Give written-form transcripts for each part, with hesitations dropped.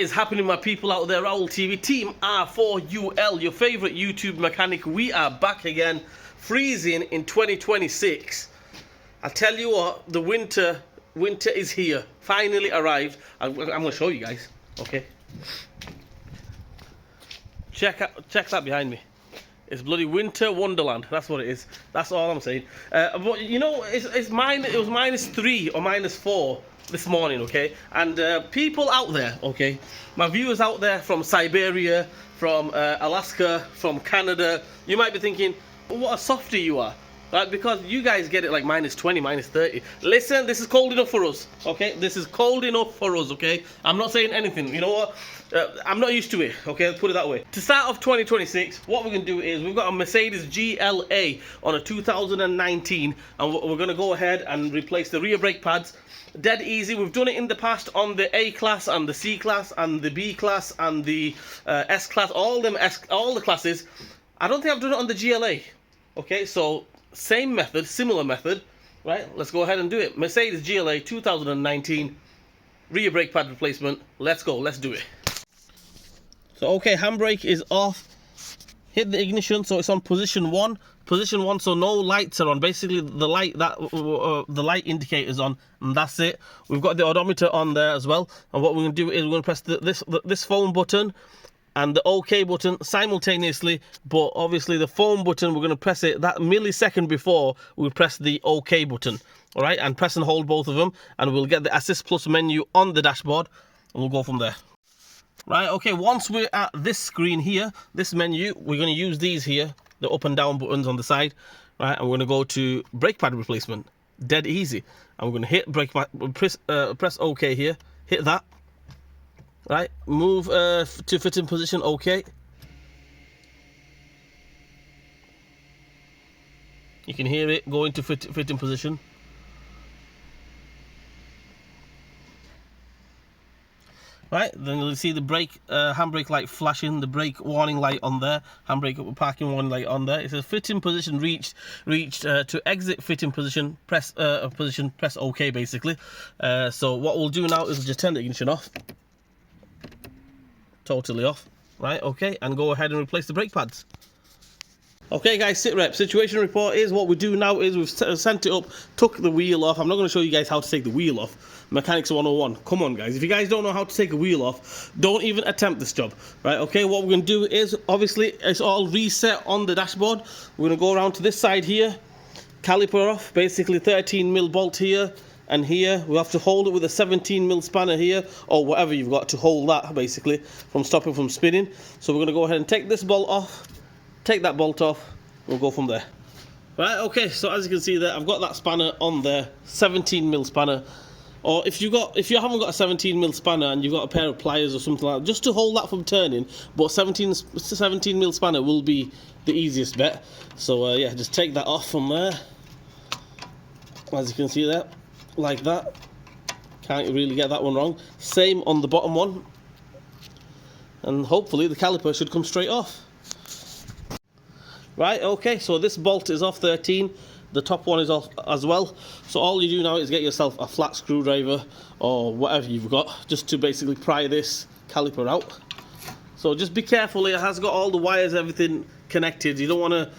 is happening, my people out there? Raul TV, Team R4UL, your favorite YouTube mechanic. We are back again, freezing in 2026. I tell you what, the winter is here. Finally arrived. I'm going to show you guys. Okay. Check that behind me. It's bloody winter wonderland. That's what it is. That's all I'm saying. But you know, it was -3 or -4 this morning, okay? And people out there, okay, my viewers out there from Siberia, from Alaska, from Canada, you might be thinking, what a softie you are, right? Because you guys get it like -20, -30. Listen, this is cold enough for us, okay? This is cold enough for us, okay? I'm not saying anything. You know what? I'm not used to it, okay? Let's put it that way. To start off 2026, what we're going to do is we've got a Mercedes GLA on a 2019, and we're going to go ahead and replace the rear brake pads. Dead easy. We've done it in the past on the A class and the C class and the B class and the S class, all the classes. I don't think I've done it on the GLA. Okay, so same method, similar method, right? Let's go ahead and do it. Mercedes GLA 2019 rear brake pad replacement. Let's go. Let's do it. So okay, handbrake is off. Hit the ignition, so it's on position 1. Position 1, so no lights are on. Basically, the light indicator's on, and that's it. We've got the odometer on there as well. And what we're going to do is we're going to press this phone button and the OK button simultaneously. But obviously, the phone button, we're going to press it that millisecond before we press the OK button. All right, and press and hold both of them, and we'll get the Assist Plus menu on the dashboard, and we'll go from there. Right, okay, once we're at this screen here, this menu, we're going to use these here, the up and down buttons on the side, right, and we're going to go to brake pad replacement, dead easy, and we're going to hit brake pad, press OK here, hit that, right, move to fitting position, OK. You can hear it going to fitting position. Right, then you'll see the brake, handbrake light flashing, the brake warning light on there, handbrake parking warning light on there. It says fitting position reached. To exit fitting position, press OK basically. So what we'll do now is just turn the ignition off, totally off. Right, okay, and go ahead and replace the brake pads. Okay guys, sit rep, situation report is what we do now is we've sent it up, took the wheel off. I'm not going to show you guys how to take the wheel off. Mechanics 101. Come on guys, if you guys don't know how to take a wheel off, don't even attempt this job. Right, okay, what we're going to do is, obviously, it's all reset on the dashboard. We're going to go around to this side here, caliper off, basically 13mm bolt here and here. We have to hold it with a 17mm spanner here, or whatever you've got to hold that, basically, from stopping from spinning. So we're going to go ahead and take this bolt off, take that bolt off, we'll go from there. Right, okay, so as you can see there, I've got that spanner on there, 17mm spanner. Or if you haven't got a 17mm spanner and you've got a pair of pliers or something like that, just to hold that from turning, but 17mm spanner will be the easiest bet. So yeah, just take that off from there. As you can see there, like that. Can't really get that one wrong. Same on the bottom one. And hopefully the caliper should come straight off. Right, okay, so this bolt is off 13, the top one is off as well. So all you do now is get yourself a flat screwdriver or whatever you've got, just to basically pry this caliper out. So just be careful, it has got all the wires, everything connected. You don't want to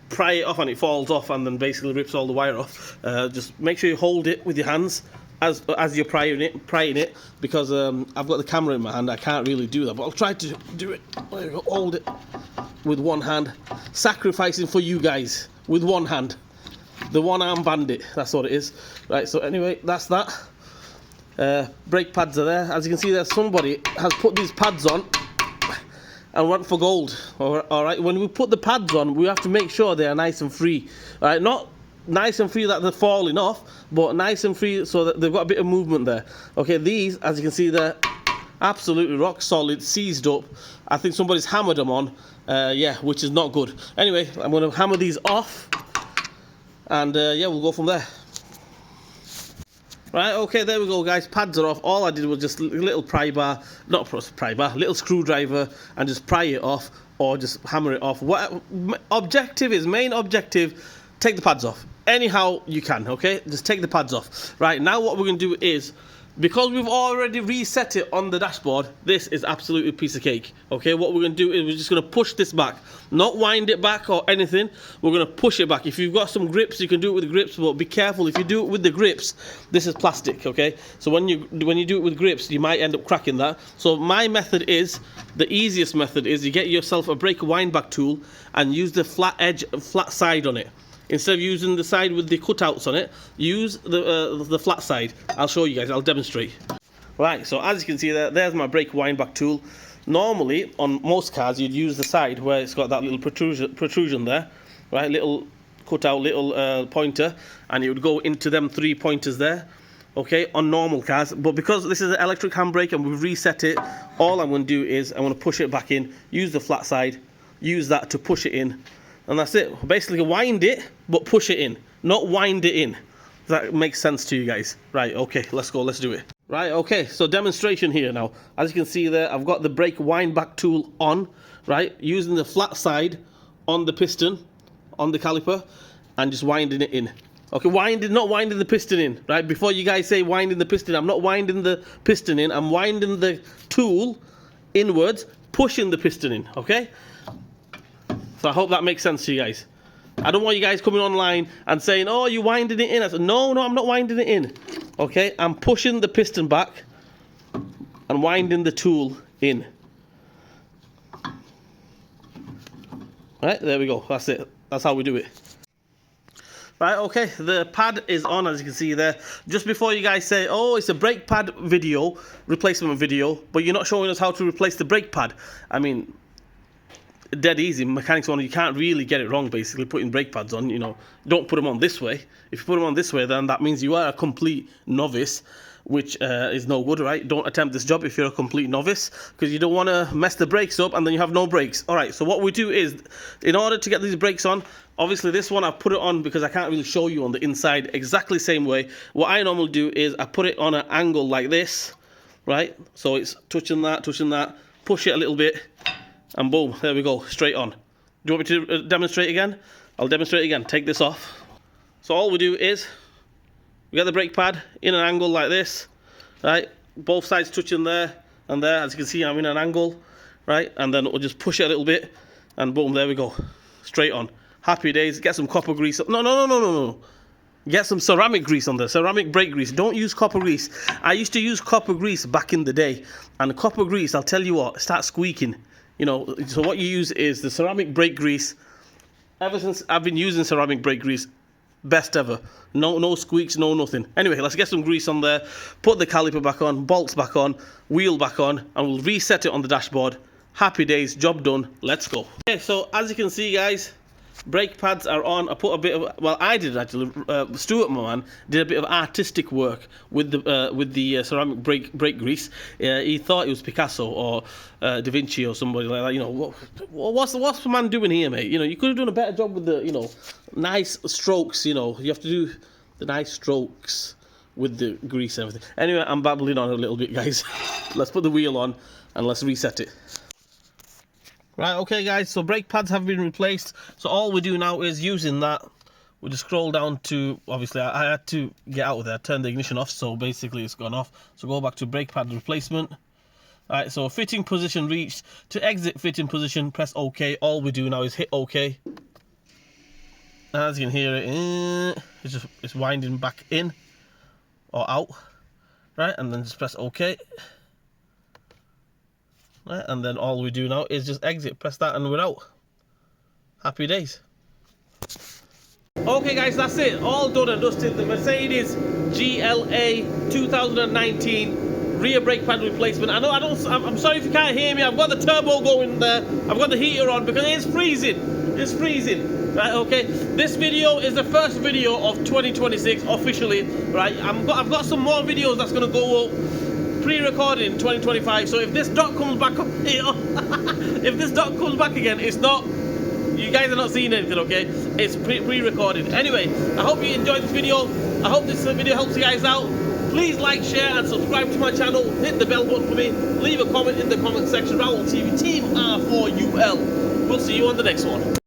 pry it off and it falls off and then basically rips all the wire off. Just make sure you hold it with your hands as you're prying it, because I've got the camera in my hand, I can't really do that, but I'll try to do it. There you go, hold it with one hand, sacrificing for you guys with one hand, the one-arm bandit, that's what it is. Right, so anyway, that's that. Brake pads are there. As you can see there, somebody has put these pads on and went for gold. All right, when we put the pads on, we have to make sure they are nice and free. All right, not nice and free that they're falling off, but nice and free so that they've got a bit of movement there. Okay, these, as you can see there, absolutely rock solid, seized up. I think somebody's hammered them on, yeah, which is not good. Anyway, I'm going to hammer these off, and yeah, we'll go from there. Right, okay, there we go, guys. Pads are off. All I did was just a little pry bar, not pry bar, little screwdriver, and just pry it off, or just hammer it off. What objective is, main objective, take the pads off. Anyhow you can, okay? Just take the pads off. Right, now what we're going to do is because we've already reset it on the dashboard, this is absolutely a piece of cake. Okay, what we're going to do is we're just going to push this back, not wind it back or anything. We're going to push it back. If you've got some grips, you can do it with grips, but be careful. If you do it with the grips, this is plastic. Okay, so when you do it with grips, you might end up cracking that. So my method is, the easiest method is, you get yourself a brake wind back tool and use the flat edge, flat side on it. Instead of using the side with the cutouts on it, use the flat side. I'll show you guys, I'll demonstrate. Right, so as you can see there's my brake wind back tool. Normally, on most cars, you'd use the side where it's got that little protrusion there, right? Little cutout, little pointer, and it would go into them 3 pointers there, okay, on normal cars. But because this is an electric handbrake and we've reset it, all I'm going to do is I'm going to push it back in, use the flat side, use that to push it in. And that's it. Basically wind it, but push it in. Not wind it in. Does that make sense to you guys? Right, okay, let's go, let's do it. Right, okay, so demonstration here now. As you can see there, I've got the brake wind back tool on, right? Using the flat side on the piston, on the caliper, and just winding it in. Okay, not winding the piston in, right? Before you guys say winding the piston, I'm not winding the piston in, I'm winding the tool inwards, pushing the piston in, okay? So I hope that makes sense to you guys. I don't want you guys coming online and saying, oh, you're winding it in. I said, no, I'm not winding it in. Okay, I'm pushing the piston back and winding the tool in. Right, there we go. That's it. That's how we do it. Right, okay, the pad is on, as you can see there. Just before you guys say, oh, it's a brake pad video, replacement video, but you're not showing us how to replace the brake pad. I mean, dead easy. Mechanics 101, you can't really get it wrong. Basically, putting brake pads on, you know, don't put them on this way. If you put them on this way, then that means you are a complete novice, which is no good, right? Don't attempt this job if you're a complete novice, because you don't want to mess the brakes up and then you have no brakes. All right, so what we do is, in order to get these brakes on, obviously this one I put it on because I can't really show you on the inside exactly the same way. What I normally do is I put it on an angle like this, right? So it's touching that, push it a little bit, and boom, there we go, straight on. Do you want me to demonstrate again? I'll demonstrate again. Take this off. So all we do is, we get the brake pad in an angle like this, right? Both sides touching there and there. As you can see, I'm in an angle, right? And then we'll just push it a little bit, and boom, there we go, straight on. Happy days. Get some copper grease. No. Get some ceramic grease on there, ceramic brake grease. Don't use copper grease. I used to use copper grease back in the day, and copper grease, I'll tell you what, starts squeaking. You know, so what you use is the ceramic brake grease. Ever since I've been using ceramic brake grease, best ever. No squeaks, no nothing. Anyway, let's get some grease on there, put the caliper back on, bolts back on, wheel back on, and we'll reset it on the dashboard. Happy days, job done, let's go. Okay, so as you can see, guys, brake pads are on. I put a bit of, well, I did actually. Stuart, my man, did a bit of artistic work with the ceramic brake grease. He thought it was Picasso or Da Vinci or somebody like that. You know, what's the man doing here, mate? You know, you could have done a better job with the, you know, nice strokes. You know, you have to do the nice strokes with the grease and everything. Anyway, I'm babbling on a little bit, guys. Let's put the wheel on and let's reset it. Right, okay guys, so brake pads have been replaced. So all we do now is, using that, we just scroll down to, obviously I had to get out of there, turn the ignition off, so basically it's gone off. So go back to brake pad replacement. Alright, so fitting position reached. To exit fitting position, press OK. All we do now is hit OK. As you can hear it, it's winding back in or out. Right, and then just press OK. Right, and then all we do now is just exit, press that, and we're out. Happy days. Okay guys, that's it, all done and dusted. The Mercedes GLA 2019 rear brake pad replacement. I'm sorry if you can't hear me. I've got the turbo going there, I've got the heater on because it's freezing. It's freezing. Right, okay, this video is the first video of 2026 officially. Right, I've got some more videos that's going to go up pre-recorded in 2025. So if this dot comes back up, if this dot comes back again, it's not, you guys are not seeing anything, okay? It's pre-recorded. Anyway, I hope you enjoyed this video. I hope this video helps you guys out. Please like, share, and subscribe to my channel. Hit the bell button for me. Leave a comment in the comment section. Raul TV, Team R4UL. We'll see you on the next one.